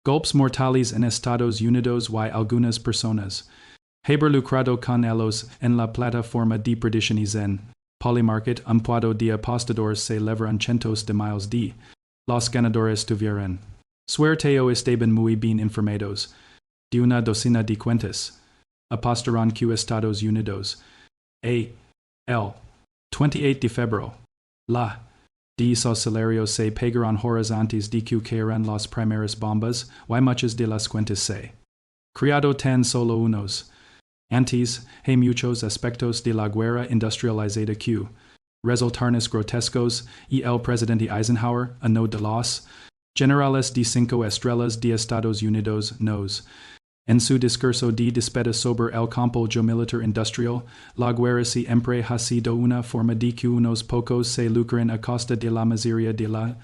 Golpes mortales en Estados Unidos y algunas personas. Haber lucrado con ellos en la plataforma de predicciones en Polymarket un puesto de apostadores se levaron cientos de miles de. Los ganadores tuvieron suerte o estaban muy bien informados. De una docena de cuentas. Apostaron que Estados Unidos. El 28 de febrero. La de esos salarios se pegaron horas antes de que cayeran las primeras bombas, y muchas de las cuentas se creado tan solo unos. Antes, hay muchos aspectos de la guerra industrializada que resultaron grotescos, y el presidente Eisenhower, uno de los generales de 5 estrellas de Estados Unidos, nos, en su discurso de despedida sobre el campo militar industrial, la guerra siempre ha sido una forma de que unos pocos se lucren a costa de la miseria de la.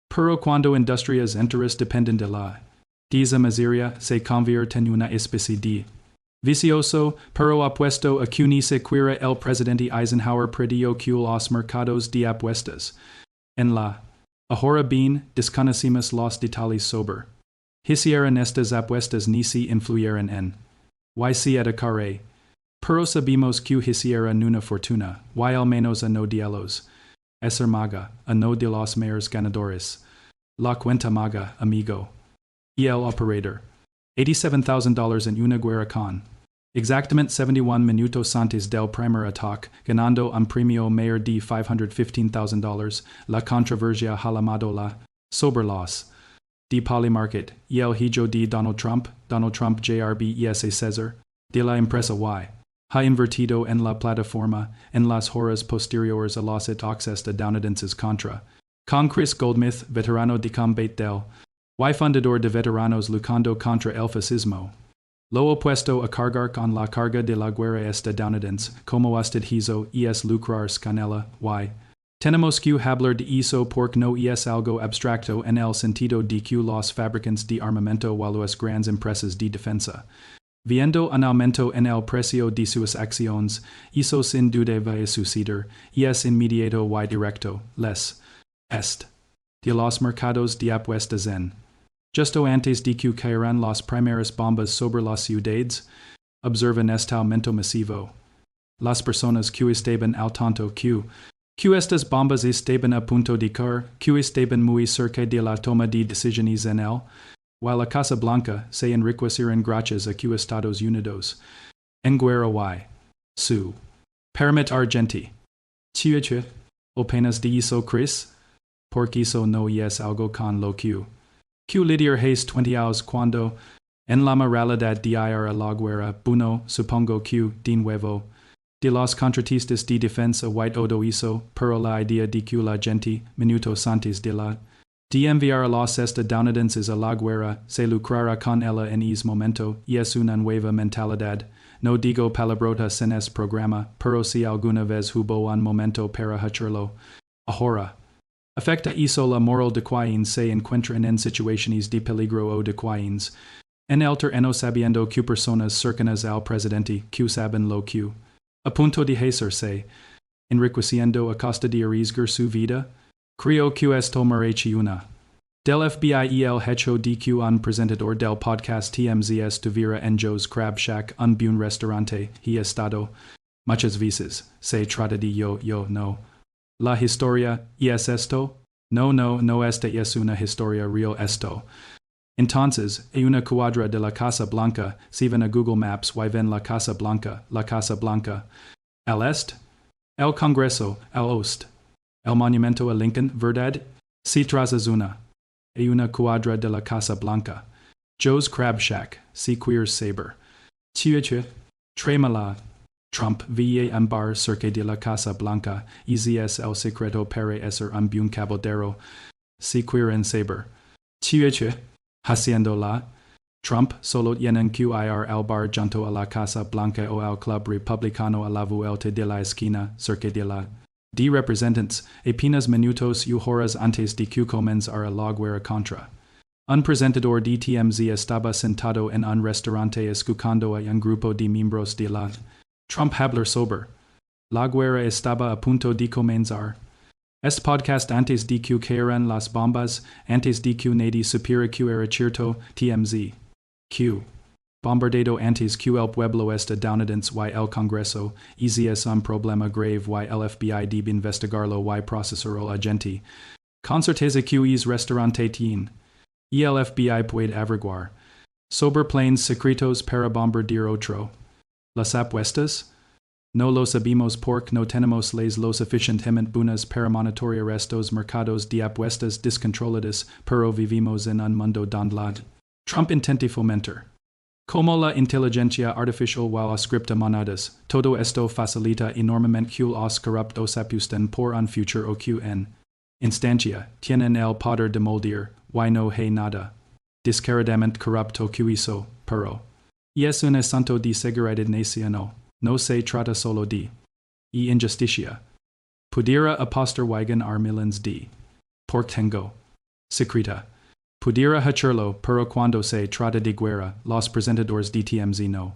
Pero cuando industrias enteras dependen de la. Esa miseria se convierte en una especie de vicioso, pero apuesto a que ni siquiera el presidente Eisenhower predijo que los mercados de apuestas. En la. Ahora bien, desconocemos los detalles sobre. Hicieron estas apuestas ni si influyeron en. Y si atacaré. Pero sabemos que hicieron una fortuna, y al menos uno de ellos. Ser maga, uno de los mayores ganadores. La cuenta maga, amigo. Y el operator. $87,000 en una guerra con. Exactamente 71 minutos antes del primer ataque, ganando un premio mayor de $515,000, la controversia halamado la sobre los de Polymarket, y el hijo de Donald Trump JRB S. César, de la empresa Y. Ha invertido en la plataforma, en las horas posteriores a los ataques estadounidenses contra. Con Chris Goldsmith, veterano de combate del Y fundador de veteranos luchando contra el fascismo. Lo opuesto a cargar con la carga de la guerra estadounidense, como usted hizo, es lucrar con ella, y. Tenemos que hablar de eso porque no es algo abstracto en el sentido de que los fabricantes de armamento o las grandes empresas de defensa. Viendo un aumento en el precio de sus acciones, eso sin duda va a suceder, y es inmediato y directo, les est. De los mercados de apuestas en. Justo antes de que cayeran las primeras bombas sobre las ciudades, observan este aumento masivo. Las personas que estaban al tanto que estas bombas estaban a punto de caer, que estaban muy cerca de la toma de decisiones en él, while la Casa Blanca se enriquecieron gracias a que Estados Unidos, en guerra y su permit argenti. Chiche, apenas de eso Chris, porque eso no es algo con lo que lidiar hace 20 años cuando, en la moralidad de ir a la guerra, bueno, supongo que, de nuevo, de los contratistas de defensa white odo hizo, pero la idea de que la gente, minutos antes de la, de enviar a los estadounidenses a la guerra, se lucrara con ella en ese momento, y es una nueva mentalidad. No digo palabrotas en este programa, pero si alguna vez hubo un momento para hacerlo. Ahora. Afecta eso la moral de quienes se encuentran en situaciones de peligro o de quienes, en el terreno sabiendo que personas cercanas al presidente, que saben lo que, a punto de hacerse, enriqueciendo a costa de arriesgar su vida, creo que esto merece una. Del FBI y el hecho de que un presentador del podcast TMZ estuviera en Joe's Crab Shack, un buen restaurante, y estado, muchas veces, se trata de yo, no. La historia, ¿y es esto? No esta es una historia real esto. Entonces, hay una cuadra de la Casa Blanca, si ven a Google Maps y ven la Casa Blanca. ¿Al est? El Congreso, al oeste. El monumento a Lincoln, ¿verdad? Si trazas una. Hay una cuadra de la Casa Blanca. Joe's Crab Shack, si queers saber. Chiche, trémala. Trump via en bar cerca de la Casa Blanca, y es el secreto para ser un buen caballero, si quieren saber. Chiche, haciéndola. Trump solo tienen que ir al bar junto a la Casa Blanca o al Club Republicano a la vuelta de la esquina, cerca de la de representantes, apenas minutos y horas antes de que comenzara la guerra contra. Un presentador de TMZ estaba sentado en un restaurante escuchando a un grupo de miembros de la Trump hablar sobre. La guerra estaba a punto de comenzar. Este podcast antes de que caeran las bombas, antes de que nadie supiera que era cierto, TMZ. Q. Bombardeo antes que el pueblo estadounidense y el Congreso, es un problema grave y el FBI debe investigarlo y procesarlo agente. Con certeza que es restaurante tien. Y el FBI puede averiguar. Sobre planes secretos para bombardear otro. Las apuestas? No lo sabemos porque no tenemos leyes lo suficientemente buenas para monitorear estos mercados de apuestas descontroladas, pero vivimos en un mundo donde la Trump intenta fomentar. Como la inteligencia artificial o las criptomonedas, todo esto facilita enormemente que los corruptos apuesten por un futuro que en instancia tienen el poder de moldear, y no hay nada descaradamente corrupto que hizo, pero es un asunto de seguridad nacional, no se trata solo de injusticia. Pudiera apostar wagon millones de por tengo secreta. Pudiera hacerlo, pero cuando se trata de guerra, los presentadores de TMZ no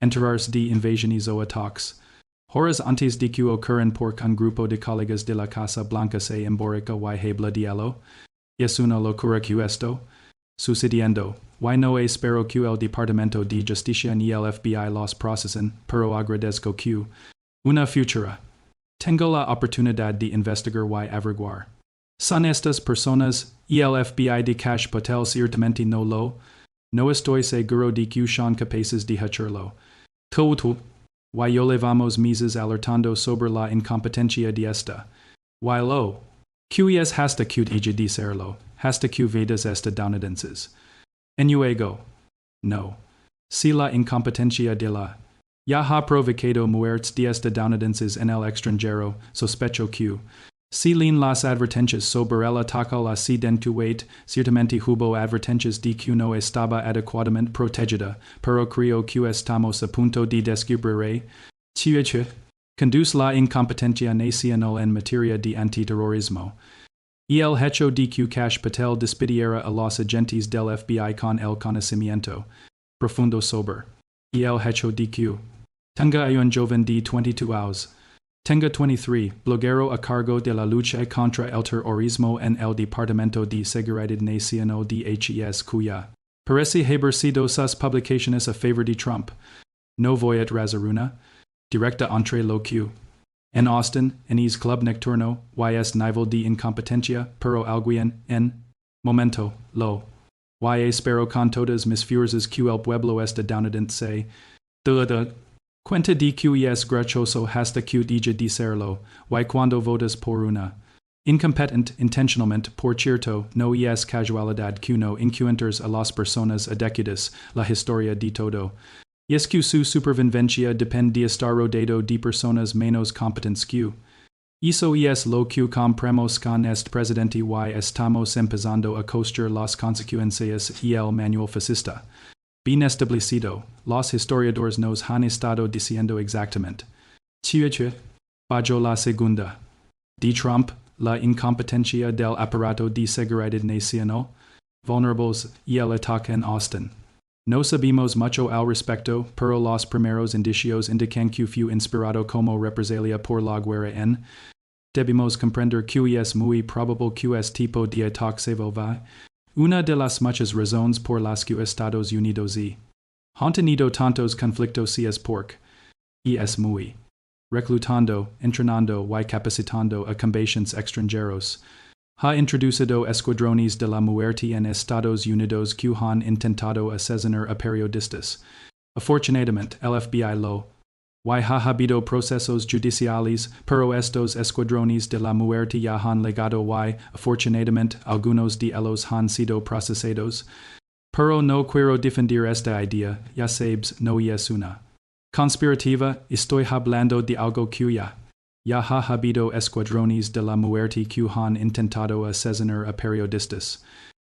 enterarse de invasiones o ataques. Horas antes de que ocurran porque un grupo de colegas de la Casa Blanca se emborica y habla de ello. Es una locura que esto sucediendo. Y no espero que el Departamento de Justicia ni el FBI los procesen, pero agradezco que una futura tengo la oportunidad de investigar y averiguar. Son estas personas, y el FBI de Cash Patel ciertamente no estoy seguro de que son capaces de hacerlo. Todo, y yo llevamos meses alertando sobre la incompetencia de esta. Y lo que es hasta que ella de serlo, hasta que vedas estadounidenses. En luego, no. Si la incompetencia de la ya ha provocado muertes de estadounidenses en el extranjero, sospecho que si leen las advertencias sobre el ataque a la C-28, ciertamente hubo advertencias de que no estaba adecuadamente protegida, pero creo que estamos a punto de descubrir que conduce la incompetencia nacional en materia de antiterrorismo. Y el hecho de que Cash Patel despidiera a los agentes del FBI con el conocimiento profundo sobre. Y el hecho de que tenga un joven de 22 años. Tenga 23, bloguero a cargo de la lucha contra el terrorismo en el Departamento de Seguridad Nacional de HES cuya parece haber sido sus publicaciones a favor de Trump. No voy a trazar una directa entre lo que en Austin, en es club nocturno, y es nivel de incompetencia, pero alguien en momento, lo y espero con todas mis fuerzas que el pueblo estadounidense de cuenta de que es gracioso hasta que deja de serlo, y cuando votas por una incompetente intencionalmente, por cierto, no es casualidad que no encuentras a las personas adecuadas, la historia de todo. Y es que su supervivencia depende de estar rodeado de personas menos competentes que. Eso es lo que compremos con este presidente y estamos empezando a costear las consecuencias y el manual fascista. Bien establecido, los historiadores nos han estado diciendo exactamente. Bajo la segunda. De Trump, la incompetencia del aparato de seguridad nacional, vulnerables y el ataque en Austin. No sabemos mucho al respecto, pero los primeros indicios indican que fue inspirado como represalia por la guerra en. Debemos comprender que es muy probable que este tipo de ataque se vuelva una de las muchas razones por las que Estados Unidos han tenido tantos conflictos es porque es muy reclutando, entrenando y capacitando a combatantes extranjeros. Ha introducido escuadrones de la muerte en Estados Unidos que han intentado asesinar a periodistas. Afortunadamente, el FBI lo y ha habido procesos judiciales, pero estos escuadrones de la muerte ya han legado y, afortunadamente, algunos de ellos han sido procesados. Pero no quiero defender esta idea, ya sabes, no es una conspirativa, estoy hablando de algo que ya ha habido escuadrones de la muerte que han intentado asesinar a periodistas.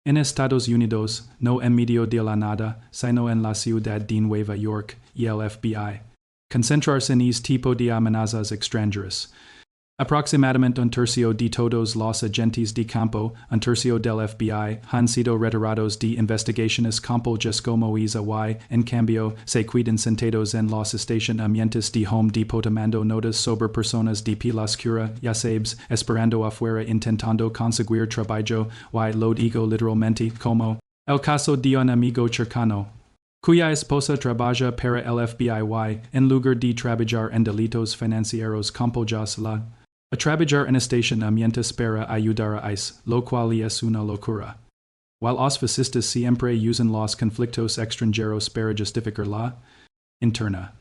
En Estados Unidos, no en medio de la nada, sino en la ciudad de Nueva York, y el FBI. Concentrarse en este tipo de amenazas extranjeras. Aproximadamente un tercio de todos los agentes de campo, un tercio del FBI, han sido retirados de investigaciones como como y en cambio, se cuidan sentados en los estacionamientos de Home Depot tomando notas sobre personas de piel oscura, ya sabes, esperando afuera intentando conseguir trabajo, y lo digo literalmente, como el caso de un amigo cercano, cuya esposa trabaja para el FBI en lugar de trabajar en delitos financieros como la a trabajar en estacionamientos para ayudar a lo cual es una locura. While los fascistas siempre usan los conflictos extranjeros para justificar la interna.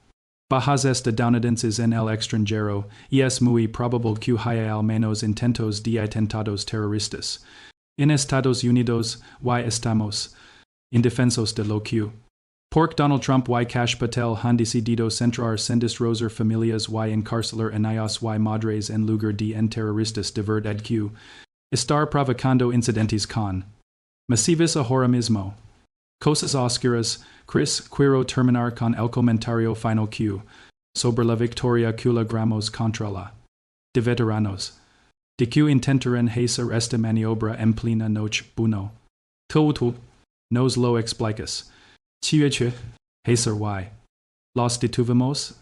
Bajas estadounidenses en el extranjero, y es muy probable que haya al menos intentos de atentados terroristas. En Estados Unidos, y estamos indefensos de lo que Pork Donald Trump y Cash Patel han decidido centrar roser familias y encarcelar en ellos y madres en lugar de en terroristas de verdad que estar provocando incidentes con masivos ahora mismo. Cosas oscuras, Chris, quiero terminar con el comentario final que sobre la victoria que logramos contra la de veteranos. De que intentarán hacer esta maniobra en plena noche, bueno. Tú nos lo explicas. Hacer y. Los detuvimos.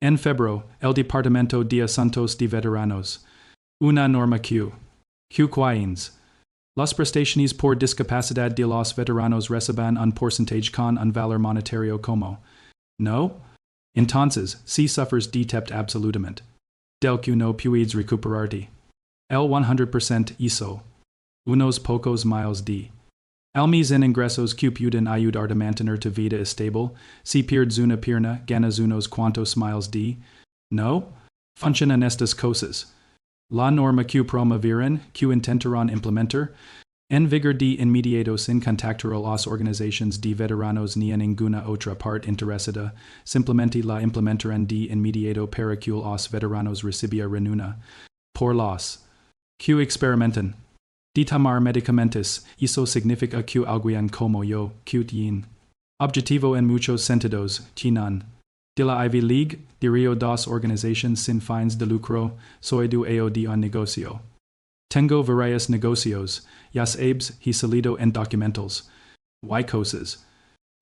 En febrero, el Departamento de Asuntos de Veteranos. Una norma que quines. Las prestaciones por discapacidad de los veteranos reciban un porcentaje con un valor monetario como. No? Entonces, si suffers detept absolutamente. Del que no puedes recuperarte. El 100% hizo. Unos pocos miles de. Almis en ingresos que pueden ayudar a mantener tu vida estable, si pierdes una pierna, ganas unos cuantos miles de. No? Funcionan estas cosas. La norma que promoverán, que intentarán implementar, en vigor de inmediato sin contactar a las organizaciones de veteranos ni en ninguna otra parte interesada, simplemente la implementarán de inmediato para que los veteranos reciban renuna. Por los que experimentan. De tomar medicamentos, eso significa que alguien como yo, yin. Objetivo en muchos sentidos, chinan. De la Ivy League, dirio dos organizaciones sin fines de lucro, soy dueño de un negocio. Tengo varios negocios, ya sabes, he salido en documentals. Y cosas.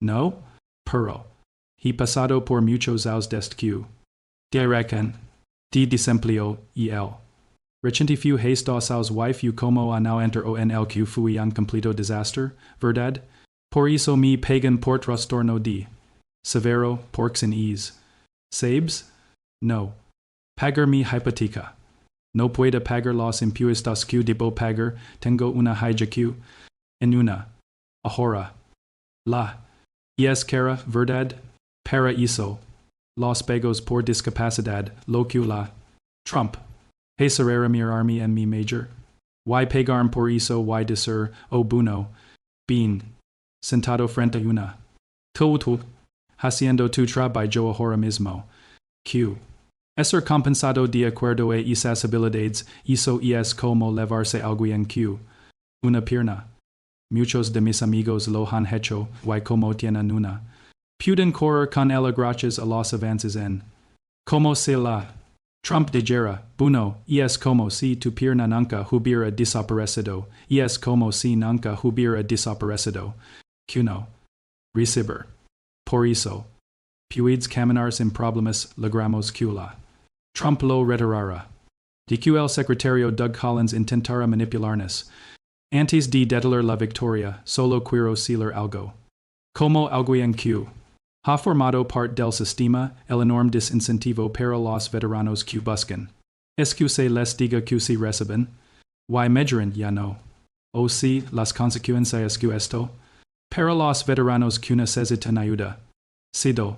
No? Pero. He pasado por muchos años desde que. Direcen. De desempleo, y el. Reciente few haste dos aos wife como a now enter onl que fui un completo disaster, verdad? Por eso me pagan por trastorno de. Severo, porks and ease. Sabes? No. Pagar mi hipoteca. No puedo pagar los impuestos que debo pagar, tengo una hija que. En una. Ahora. La. Y es cara, verdad? Para eso. Los pagos por discapacidad, lo que la. Trump. Hacer mi army en mi major. Y pagarm por eso y decir, oh bueno. Bien. Sentado frente a una. Tú. Haciendo tu trabajo ahora mismo. Q. Ser compensado de acuerdo a esas habilidades, eso es como levarse algo en Q. Una pierna. Muchos de mis amigos lo han hecho, y como tienen una. Pueden correr con ella gracias a los avances en. Como se la. Trump de guerra, bueno, es como si tu pierna nunca hubiera desaparecido, es como si nunca hubiera desaparecido. Q1. Recibir. Por eso. Puedes caminar sin problemas, logramos que la. Trump lo retirara. De que el secretario Doug Collins intentara manipularnos. Antes de detener la victoria, solo quiero decir algo. Como alguien que ha formado parte del sistema, el enorme desincentivo para los veteranos que buscan. Es que se les diga que se reciben. Y mejoran ya no. O si, las consecuencias que esto. Para los veteranos que necesitan ayuda. Sido.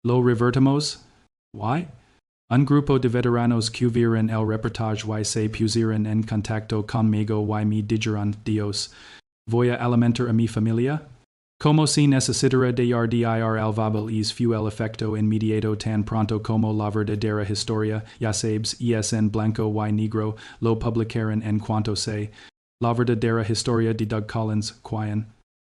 Lo revertimos. Why? Un grupo de veteranos que vieron el reportaje y se pusieron en contacto conmigo y me dijeron, Dios, voy a alimentar a mi familia. Como si necesitara de ir al vabel es fue el efecto inmediato tan pronto como la verdadera historia, ya sabes, es en blanco y negro, lo publicaron en cuanto se. La verdadera historia de Doug Collins, quien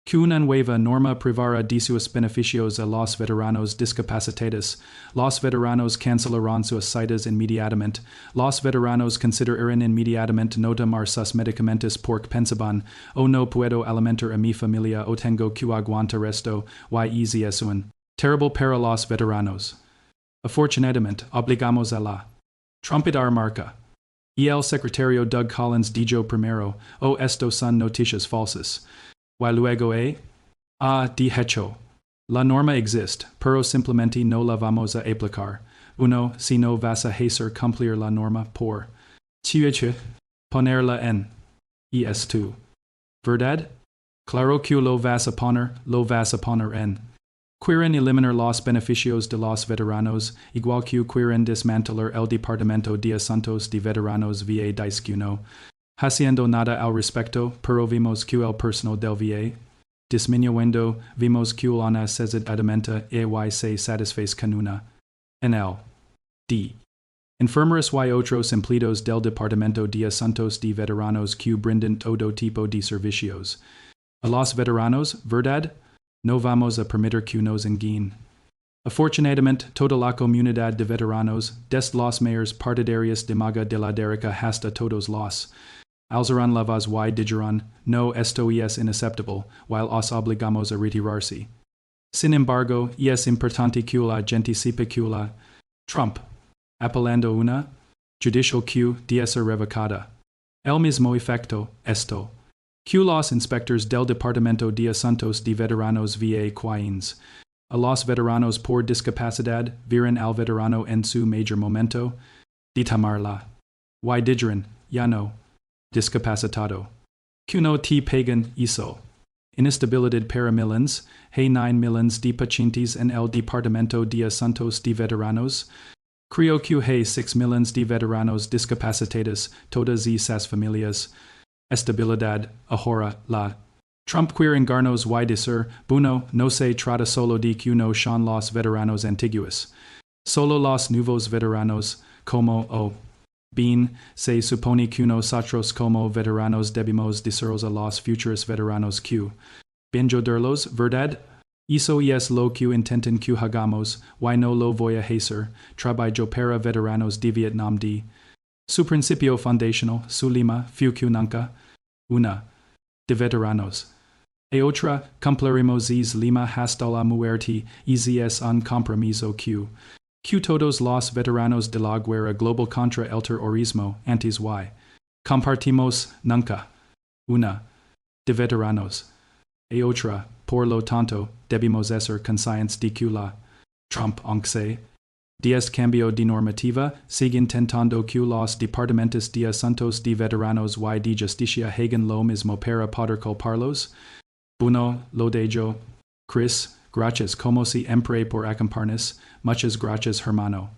Que una nueva norma privara de sus beneficios a los veteranos discapacitados. Los veteranos cancelarán sus citas inmediatamente. Los veteranos considerarán inmediatamente no tomar sus medicamentos porque pensaban, o no puedo alimentar a mi familia o tengo que aguantar esto, y easy es un terrible para los veteranos. Afortunadamente, obligamos a la trompetar marca. Y el secretario Doug Collins dijo primero, o esto son noticias falsas. Y luego de hecho, la norma existe, pero simplemente no la vamos a aplicar. Uno, si no vas a hacer cumplir la norma por ponerla en. Y es tú. ¿Verdad? Claro que lo vas a poner en. Quieren eliminar los beneficios de los veteranos, igual que quieren desmantelar el Departamento de Asuntos de Veteranos VA Discuno. Haciendo nada al respecto, pero vimos que el personal del VA, disminuyendo, vimos que la necesidad se satisface con una. En el D. Enfermeras y otros empleados del Departamento de Asuntos de Veteranos que brindan todo tipo de servicios. A los veteranos, ¿verdad? No vamos a permitir que nos engañen. Afortunadamente, toda la comunidad de veteranos, desde los mayores partidarios de maga de la derecha hasta todos los alzarán la voz y dirán, no, esto es inaceptable, while os obligamos a retirarse. Sin embargo, es importante que la gente sepa que la Trump, apelando una judicial que de ser revocada. El mismo efecto, esto. Que los inspectores del Departamento de Asuntos de Veteranos VA quienes a los veteranos por discapacidad viren al veterano en su mayor momento, de tomarla. Y dirán, ya no. Discapacitado. Que no te pagan eso. Inestabilidad para millones, 9 millones de pacientes en el Departamento de Asuntos de Veteranos. Creo que hay 6 millones de veteranos discapacitados, todas esas familias. Estabilidad, ahora, la. Trump quieren garnos y decir, bueno, no se trata solo de que no son los veteranos antiguos. Solo los nuevos veteranos, como o. Bien, se supone que nosotros como veteranos debemos decirles a los futuros veteranos que benjoderlos, ¿verdad? Eso es lo que intentan que hagamos, y no lo voy a hacer, trabajo para veteranos de Vietnam de. Su principio fundacional, su lema, fue que nunca, una, de veteranos. E otra, cumpliremos es lema hasta la muerte, es un compromiso que todos los veteranos de la guerra global contra el terrorismo, antes y. Compartimos, nunca, una, de veteranos. E otra, por lo tanto, debemos ser conscientes de que la Trump, aunque Díaz cambio de normativa, sigue intentando que los departamentos de asuntos de veteranos y de justicia hagan lo mismo para poder culparlos. Bueno, lo dejo. Chris, gracias como siempre por acompanarnos. Muchas gracias, hermano.